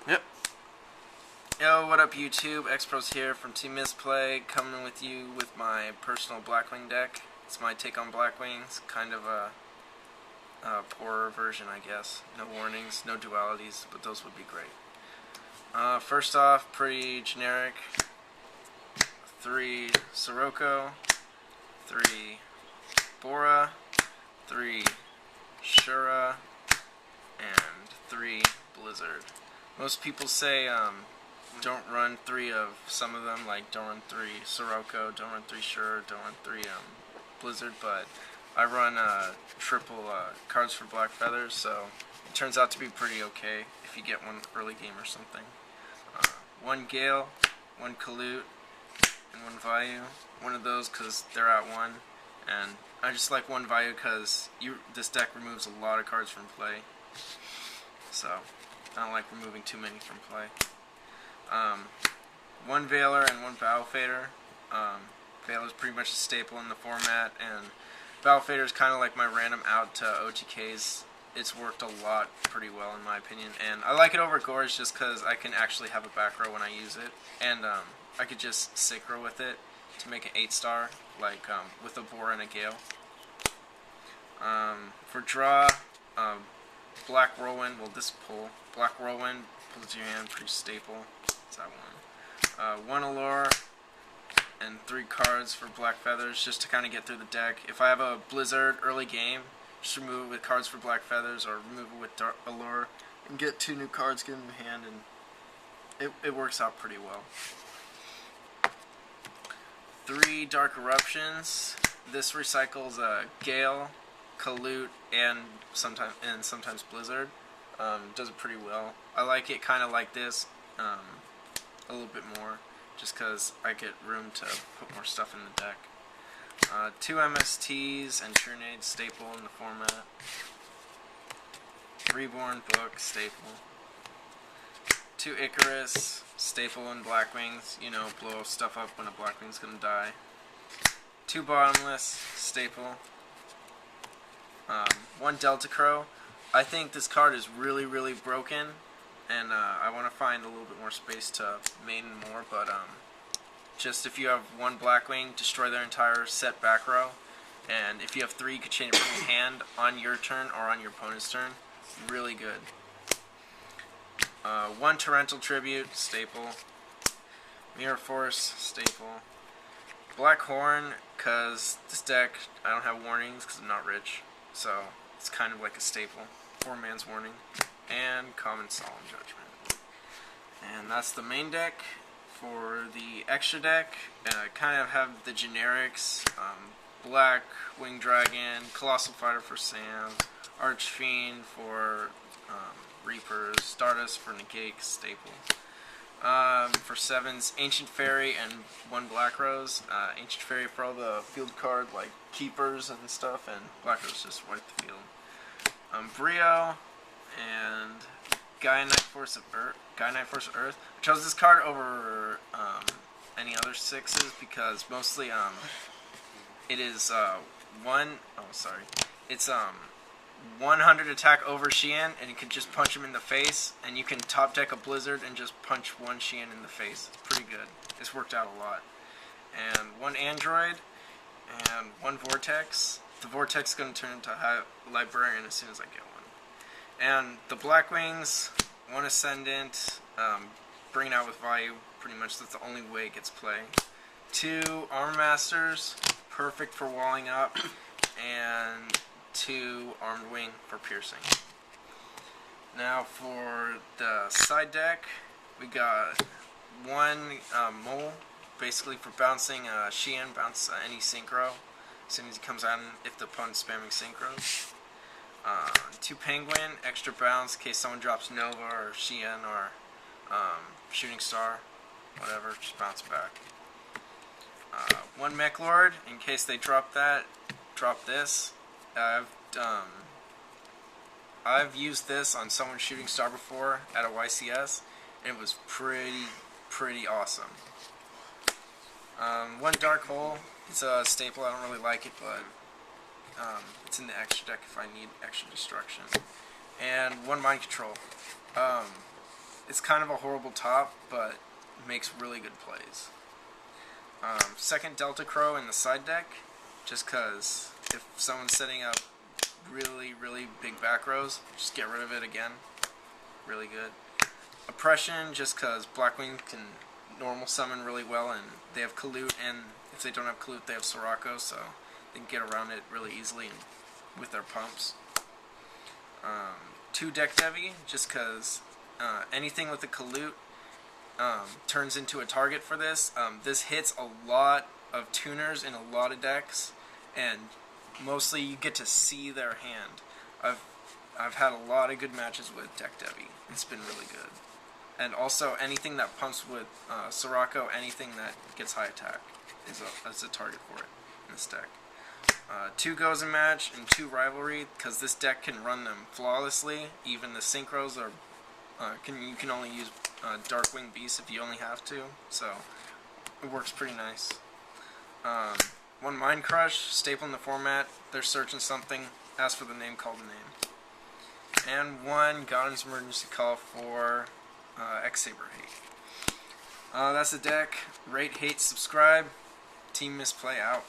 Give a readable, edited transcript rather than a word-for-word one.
Yep. Yo, what up YouTube? xProz here from Team Misplay, coming with you with my personal Blackwing deck. It's my take on Blackwings, kind of a poorer version, I guess. No warnings, no dualities, but those would be great. First off, pretty generic. 3 Sirocco, 3 Bora, 3 Shura, and 3 Blizzard. Most people say don't run 3 of some of them, like don't run 3 Sirocco, don't run 3 Shura, don't run 3 Blizzard, but I run triple cards for Black Feathers, so it turns out to be pretty okay if you get one early game or something. 1 Gale, 1 Kalute, and 1 Vayu. One of those because they're at 1, and I just like 1 Vayu because this deck removes a lot of cards from play, so I don't like removing too many from play. 1 Veiler and 1 Battle Fader. Veiler is pretty much a staple in the format, and Battle Fader is kind of like my random out to OTKs. It's worked a lot pretty well in my opinion, and I like it over Gorge just because I can actually have a back row when I use it, and I could just synchro with it to make an 8-star, like with a Boar and a Gale. For draw, Black Whirlwind, well this pull. Black Whirlwind pulls your hand, pretty staple. That's that one. 1 Allure and 3 cards for Black Feathers just to kind of get through the deck. If I have a Blizzard early game, just remove it with cards for Black Feathers or remove it with Allure and get 2 new cards, get them in hand, and it works out pretty well. 3 Dark Eruptions. This recycles Gale, Kalute, and sometimes Blizzard. Does it pretty well. I like it kind of like this, a little bit more, just because I get room to put more stuff in the deck. 2 MSTs and Trinade, staple in the format. Reborn Book, staple. 2 Icarus, staple in Blackwings, you know, blow stuff up when a Blackwing's gonna die. 2 Bottomless, staple. 1 Delta Crow. I think this card is really, really broken, and I want to find a little bit more space to main more, but just if you have 1 Blackwing, destroy their entire set back row, and if you have 3, you can change it from your hand on your turn or on your opponent's turn. Really good. 1 Torrential Tribute, staple. Mirror Force, staple. Black Horn, because this deck, I don't have warnings because I'm not rich, so it's kind of like a staple. 4 Man's Warning. And Common Solemn Judgment. And that's the main deck. For the extra deck, kind of have the generics, Black Wing Dragon, Colossal Fighter for Sam, Archfiend for Reapers, Stardust for Negate, staple. For 7s, Ancient Fairy and 1 Black Rose. Ancient Fairy for all the field card like Keepers and stuff, and Black Rose just wipe the field. Brio and Gaia Knight Force of Earth. I chose this card over any other 6s because mostly it is it's 100 attack over Xian, and you can just punch him in the face, and you can top deck a Blizzard and just punch 1 Xian in the face. It's pretty good. It's worked out a lot. And 1 Android and 1 Vortex. The Vortex is going to turn into a Librarian as soon as I get one. And the Blackwings, 1 Ascendant, bring it out with Vayu, pretty much that's the only way it gets play. 2 Armor Masters, perfect for walling up, and 2 Armed Wing for piercing. Now for the side deck, we got 1 Mole, basically for bouncing Xian, bounce any synchro as soon as he comes out, if the opponent's spamming synchros. 2 Penguin, extra bounce in case someone drops Nova or Xian or Shooting Star, whatever, just bounce back. 1 Mech Lord, in case they drop that, drop this. I've used this on someone's Shooting Star before at a YCS, and it was pretty awesome. 1 Dark Hole, it's a staple, I don't really like it, but it's in the extra deck if I need extra destruction. And 1 Mind Control. It's kind of a horrible top, but makes really good plays. Second Delta Crow in the side deck, just because if someone's setting up really big back rows, just get rid of it again. Really good. Oppression, just because Blackwing can normal summon really well, and they have Kalute, and if they don't have Kalute, they have Sirocco, so they can get around it really easily with their pumps. 2 Deck Devi, just because anything with a Kalute turns into a target for this. This hits a lot of tuners in a lot of decks, and mostly you get to see their hand. I've had a lot of good matches with Deck Devi. It's been really good. And also anything that pumps with Sirocco, anything that gets high attack is a target for it in this deck. 2 Goes in Match and 2 Rivalry, because this deck can run them flawlessly. Even the Synchros are you can only use Darkwing Beast if you only have to, so it works pretty nice. 1 Mind Crush, staple in the format. They're searching something, ask for the name, call the name. And 1 God's Emergency Call for X-Saber Hate. That's the deck. Rate, hate, subscribe. Team Misplay out.